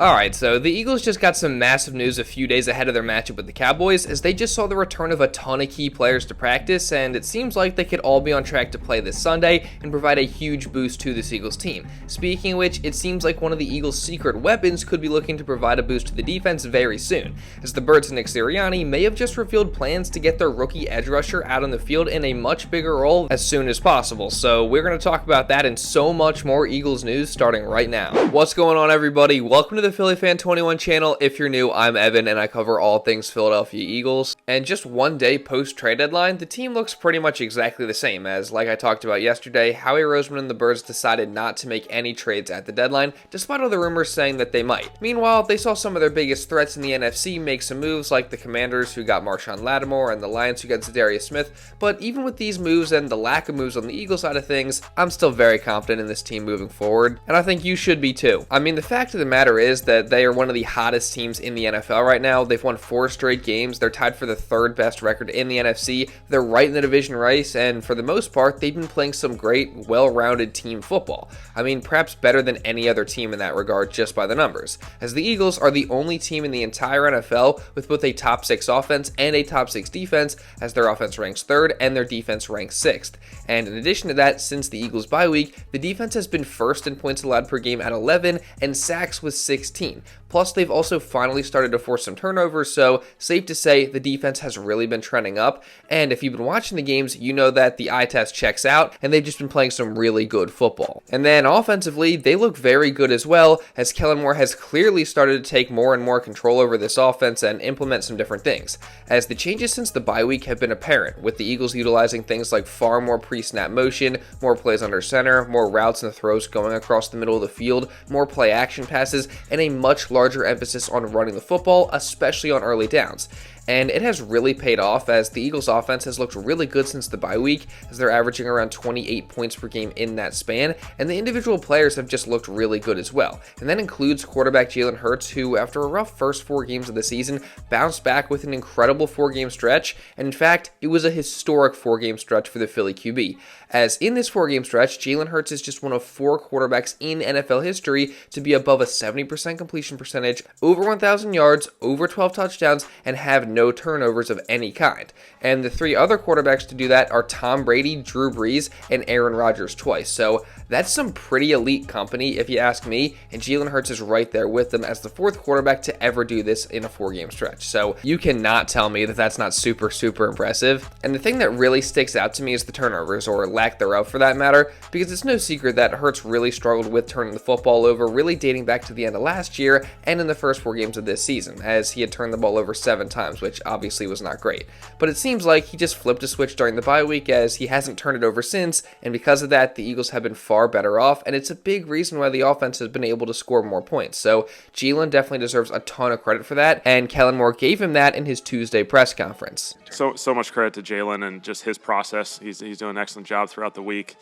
Alright, so the Eagles just got some massive news a few days ahead of their matchup with the Cowboys, as they just saw the return of a ton of key players to practice, and it seems like they could all be on track to play this Sunday and provide a huge boost to this Eagles team. Speaking of which, it seems like one of the Eagles' secret weapons could be looking to provide a boost to the defense very soon, as the Birds and Nick Sirianni may have just revealed plans to get their rookie edge rusher out on the field in a much bigger role as soon as possible. So we're going to talk about that and so much more Eagles news starting right now. What's going on, everybody? Welcome to the Philly Fan 21 channel. If you're new, I'm Evan and I cover all things Philadelphia Eagles. And just one day post trade deadline, the team looks pretty much exactly the same, as like I talked about yesterday, Howie Roseman and the Birds decided not to make any trades at the deadline, despite all the rumors saying that they might. Meanwhile, they saw some of their biggest threats in the NFC make some moves, like the Commanders who got Marshawn Lattimore and the Lions who got Zadarius Smith. But even with these moves and the lack of moves on the Eagles side of things, I'm still very confident in this team moving forward, and I think you should be too. I mean, the fact of the matter is that they are one of the hottest teams in the NFL right now. They've won 4 straight games. They're tied for the 3rd best record in the NFC. They're right in the division race, and for the most part, they've been playing some great, well-rounded team football. I mean, perhaps better than any other team in that regard just by the numbers, as the Eagles are the only team in the entire NFL with both a top 6 offense and a top 6 defense, as their offense ranks 3rd and their defense ranks 6th. And in addition to that, since the Eagles bye week, the defense has been 1st in points allowed per game at 11 and sacks with 16. Plus, they've also finally started to force some turnovers, so safe to say the defense has really been trending up. And if you've been watching the games, you know that the eye test checks out, and they've just been playing some really good football. And then offensively, they look very good as well, as Kellen Moore has clearly started to take more and more control over this offense and implement some different things, as the changes since the bye week have been apparent, with the Eagles utilizing things like far more pre-snap motion, more plays under center, more routes and throws going across the middle of the field, more play action passes, and a much larger emphasis on running the football, especially on early downs. And it has really paid off, as the Eagles offense has looked really good since the bye week, as they're averaging around 28 points per game in that span, and the individual players have just looked really good as well. And that includes quarterback Jalen Hurts, who after a rough first 4 games of the season bounced back with an incredible 4-game stretch, and in fact it was a historic 4-game stretch for the Philly QB, as in this 4-game stretch Jalen Hurts is just one of 4 quarterbacks in NFL history to be above a 70% completion percentage, over 1,000 yards, over 12 touchdowns, and have no turnovers of any kind. And the 3 other quarterbacks to do that are Tom Brady, Drew Brees, and Aaron Rodgers twice. So that's some pretty elite company if you ask me, and Jalen Hurts is right there with them as the 4th quarterback to ever do this in a 4-game stretch. So you cannot tell me that that's not super impressive. And the thing that really sticks out to me is the turnovers, or lack thereof for that matter, because it's no secret that Hurts really struggled with turning the football over, really dating back to the end of last year and in the first 4 games of this season, as he had turned the ball over 7 times, which obviously was not great. But it seems like he just flipped a switch during the bye week, as he hasn't turned it over since, and because of that, the Eagles have been far better off, and it's a big reason why the offense has been able to score more points. So Jalen definitely deserves a ton of credit for that, and Kellen Moore gave him that in his Tuesday press conference. So much credit to Jalen and just his process. He's doing an excellent job throughout the week,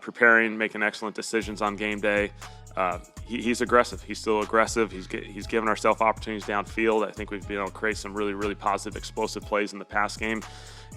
preparing, making excellent decisions on game day. He's aggressive. He's still aggressive. He's given ourselves opportunities downfield. I think we've been able to create some really positive, explosive plays in the pass game.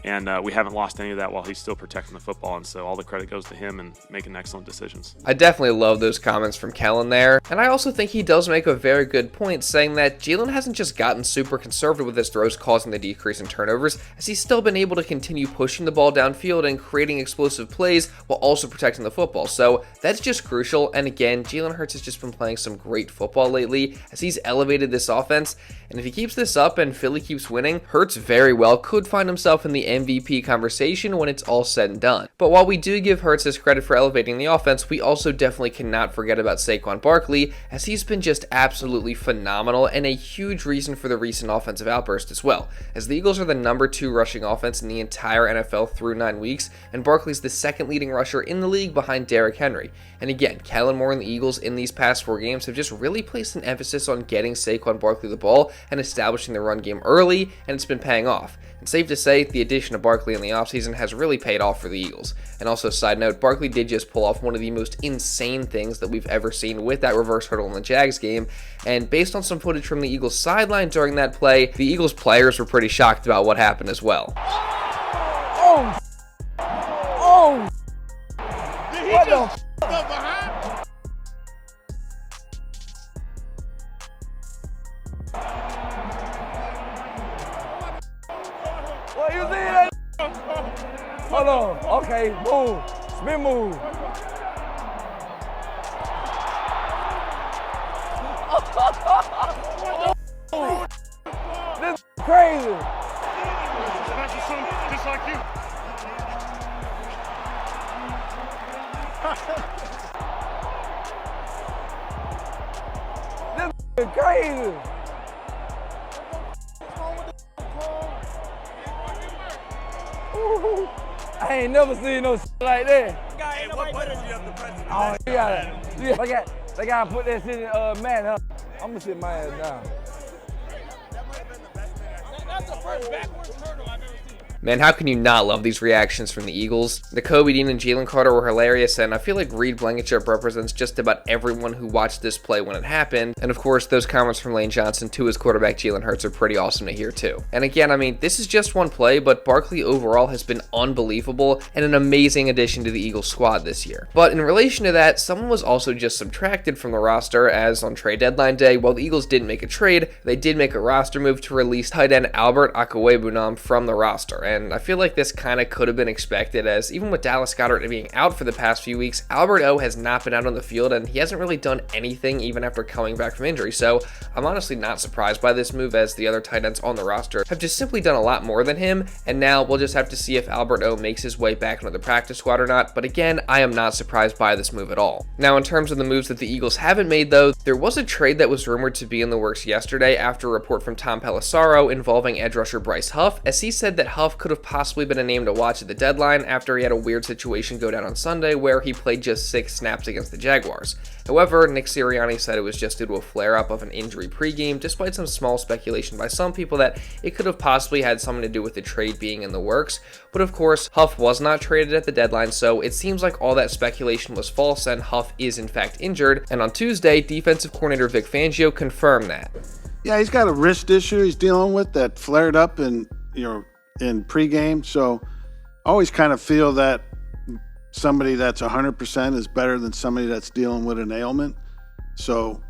And we haven't lost any of that while he's still protecting the football. And so all the credit goes to him and making excellent decisions. I definitely love those comments from Kellen there. And I also think he does make a very good point, saying that Jalen hasn't just gotten super conservative with his throws, causing the decrease in turnovers, as he's still been able to continue pushing the ball downfield and creating explosive plays while also protecting the football. So that's just crucial. And again, Jalen Hurts has just been playing some great football lately, as he's elevated this offense. And if he keeps this up and Philly keeps winning, Hurts very well could find himself in the MVP conversation when it's all said and done. But while we do give Hurts his credit for elevating the offense, we also definitely cannot forget about Saquon Barkley, as he's been just absolutely phenomenal and a huge reason for the recent offensive outburst as well, as the Eagles are the number 2 rushing offense in the entire NFL through 9 weeks, and Barkley's the 2nd leading rusher in the league behind Derrick Henry. And again, Kellen Moore and the Eagles in these past 4 games have just really placed an emphasis on getting Saquon Barkley the ball and establishing the run game early, and it's been paying off. And safe to say, the addition of Barkley in the offseason has really paid off for the Eagles. And also, side note, Barkley did just pull off one of the most insane things that we've ever seen with that reverse hurdle in the Jags game. And based on some footage from the Eagles sideline during that play, the Eagles players were pretty shocked about what happened as well. Oh! Oh! Did he just behind? You see that? Hold on. Okay, move. Spin move. This crazy. Just like you. This crazy. Ooh, I ain't never seen no shit like that. Hey, what buttons you have to press? Oh, you gotta, they gotta put that shit in man, huh? I'm gonna sit my ass down. That's the first backwards hurdle I've ever seen. Man, how can you not love these reactions from the Eagles? Nakobe Dean and Jalen Carter were hilarious, and I feel like Reed Blankenship represents just about everyone who watched this play when it happened. And of course, those comments from Lane Johnson to his quarterback Jalen Hurts are pretty awesome to hear too. And again, I mean, this is just one play, but Barkley overall has been unbelievable and an amazing addition to the Eagles squad this year. But in relation to that, someone was also just subtracted from the roster, as on trade deadline day, while the Eagles didn't make a trade, they did make a roster move to release tight end Albert Akawebunam from the roster. And I feel like this kind of could have been expected, as even with Dallas Goedert being out for the past few weeks, Albert O has not been out on the field and he hasn't really done anything even after coming back from injury. So I'm honestly not surprised by this move, as the other tight ends on the roster have just simply done a lot more than him, and now we'll just have to see if Albert O makes his way back into the practice squad or not. But again, I am not surprised by this move at all. Now, in terms of the moves that the Eagles haven't made though, there was a trade that was rumored to be in the works yesterday after a report from Tom Pelissero involving edge rusher Bryce Huff, as he said that Huff could have possibly been a name to watch at the deadline after he had a weird situation go down on Sunday where he played just 6 snaps against the Jaguars. However, Nick Sirianni said it was just due to a flare-up of an injury pregame, despite some small speculation by some people that it could have possibly had something to do with the trade being in the works. But of course, Huff was not traded at the deadline, so it seems like all that speculation was false and Huff is in fact injured. And on Tuesday, defensive coordinator Vic Fangio confirmed that. Yeah, he's got a wrist issue he's dealing with that flared up in pregame. So I always kind of feel that somebody that's 100% is better than somebody that's dealing with an ailment. So,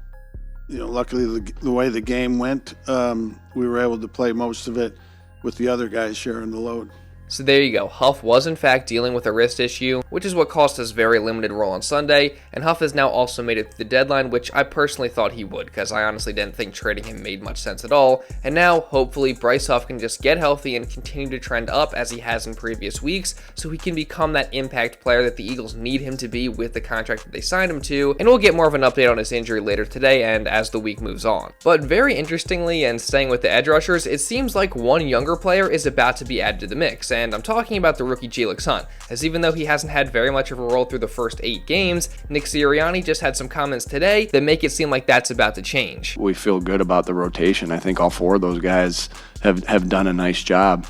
luckily the way the game went, we were able to play most of it with the other guys sharing the load. So there you go. Huff was in fact dealing with a wrist issue, which is what cost us very limited role on Sunday, and Huff has now also made it to the deadline, which I personally thought he would, because I honestly didn't think trading him made much sense at all. And now, hopefully, Bryce Huff can just get healthy and continue to trend up as he has in previous weeks, so he can become that impact player that the Eagles need him to be with the contract that they signed him to. And we'll get more of an update on his injury later today and as the week moves on. But very interestingly, and staying with the edge rushers, it seems like one younger player is about to be added to the mix, and I'm talking about the rookie Jalyx Hunt, as even though he hasn't had very much of a role through the first 8 games, Nick Sirianni just had some comments today that make it seem like that's about to change. We feel good about the rotation. I think all 4 of those guys have done a nice job.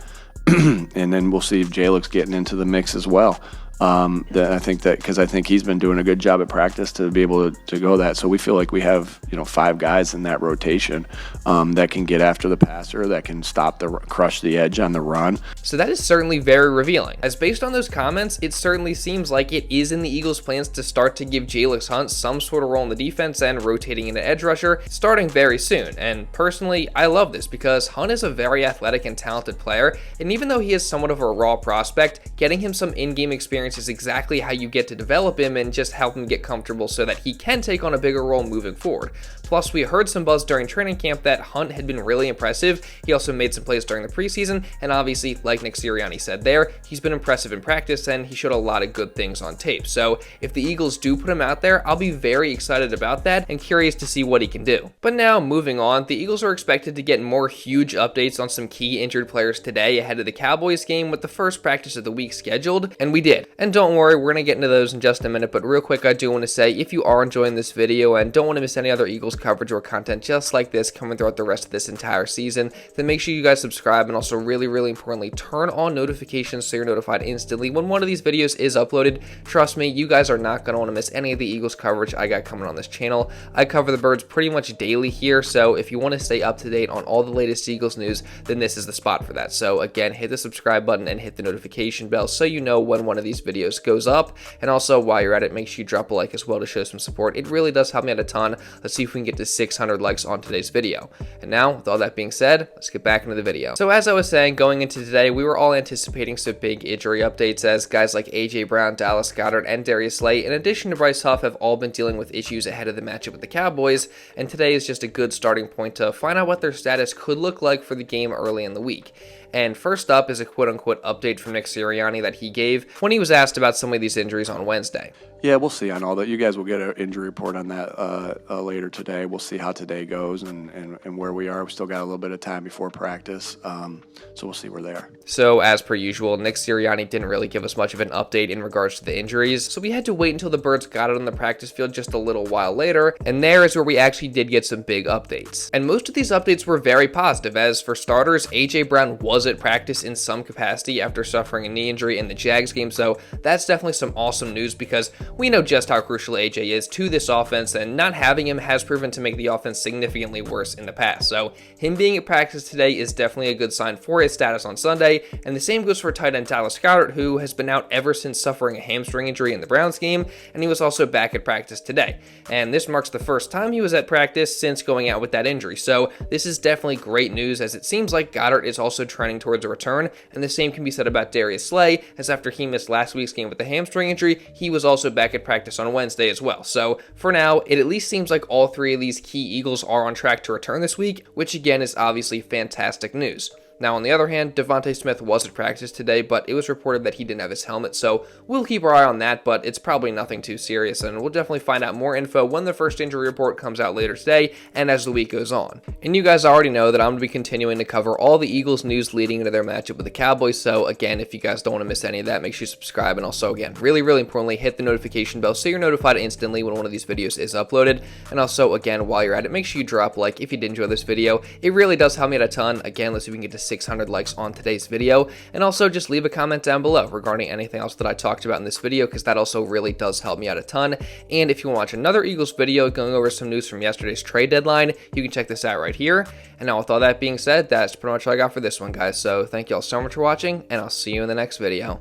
And then we'll see if Jalyx getting into the mix as well. I think he's been doing a good job at practice to be able to go that. So we feel like we have 5 guys in that rotation that can get after the passer, that can crush the edge on the run. So that is certainly very revealing, as based on those comments, it certainly seems like it is in the Eagles' plans to start to give Jalyx Hunt some sort of role in the defense and rotating into edge rusher starting very soon. And personally, I love this because Hunt is a very athletic and talented player, and even though he is somewhat of a raw prospect, getting him some in-game experience is exactly how you get to develop him and just help him get comfortable so that he can take on a bigger role moving forward. Plus, we heard some buzz during training camp that Hunt had been really impressive. He also made some plays during the preseason, and obviously, like Nick Sirianni said there, he's been impressive in practice and he showed a lot of good things on tape. So if the Eagles do put him out there, I'll be very excited about that and curious to see what he can do. But now, moving on, the Eagles are expected to get more huge updates on some key injured players today ahead of the Cowboys game with the first practice of the week scheduled, and we did. And don't worry, we're going to get into those in just a minute, but real quick, I do want to say, if you are enjoying this video and don't want to miss any other Eagles coverage or content just like this coming throughout the rest of this entire season, then make sure you guys subscribe, and also really importantly, turn on notifications so you're notified instantly when one of these videos is uploaded. Trust me, you guys are not going to want to miss any of the Eagles coverage I got coming on this channel. I cover the Birds pretty much daily here, so if you want to stay up to date on all the latest Eagles news, then this is the spot for that. So again, hit the subscribe button and hit the notification bell so you know when one of these videos goes up. And also, while you're at it, make sure you drop a like as well to show some support. It really does help me out a ton. Let's see if we can get to 600 likes on today's video. And now, with all that being said, let's get back into the video. So as I was saying, going into today, we were all anticipating some big injury updates as guys like AJ Brown, Dallas Goedert, and Darius Slay, in addition to Bryce Huff, have all been dealing with issues ahead of the matchup with the Cowboys, and today is just a good starting point to find out what their status could look like for the game early in the week. And first up is a quote-unquote update from Nick Sirianni that he gave when he was asked about some of these injuries on Wednesday. Yeah, we'll see on all that. You guys will get an injury report on that later today. We'll see how today goes and where we are. We still got a little bit of time before practice, so we'll see where they are. So as per usual, Nick Sirianni didn't really give us much of an update in regards to the injuries, so we had to wait until the Birds got it on the practice field just a little while later, and there is where we actually did get some big updates. And most of these updates were very positive, as for starters, AJ Brown was at practice in some capacity after suffering a knee injury in the Jags game, so that's definitely some awesome news because we know just how crucial AJ is to this offense, and not having him has proven to make the offense significantly worse in the past. So him being at practice today is definitely a good sign for his status on Sunday, and the same goes for tight end Dallas Goedert, who has been out ever since suffering a hamstring injury in the Browns game, and he was also back at practice today. And this marks the first time he was at practice since going out with that injury. So this is definitely great news, as it seems like Goedert is also trending towards a return, and the same can be said about Darius Slay, as after he missed last week's game with the hamstring injury, he was also back at practice on Wednesday as well. So for now, it at least seems like all three of these key Eagles are on track to return this week, which again is obviously fantastic news. Now, on the other hand, Devontae Smith was at practice today, but it was reported that he didn't have his helmet, so we'll keep our eye on that, but it's probably nothing too serious, and we'll definitely find out more info when the first injury report comes out later today and as the week goes on. And you guys already know that I'm going to be continuing to cover all the Eagles news leading into their matchup with the Cowboys, so again, if you guys don't want to miss any of that, make sure you subscribe, and also, again, really importantly, hit the notification bell so you're notified instantly when one of these videos is uploaded. And also, again, while you're at it, make sure you drop a like if you did enjoy this video. It really does help me out a ton. Again, let's see if we can get to 600 likes on today's video, and also just leave a comment down below regarding anything else that I talked about in this video, because that also really does help me out a ton. And if you want to watch another Eagles video going over some news from yesterday's trade deadline, you can check this out right here. And now with all that being said, that's pretty much all I got for this one, guys. So thank you all so much for watching, and I'll see you in the next video.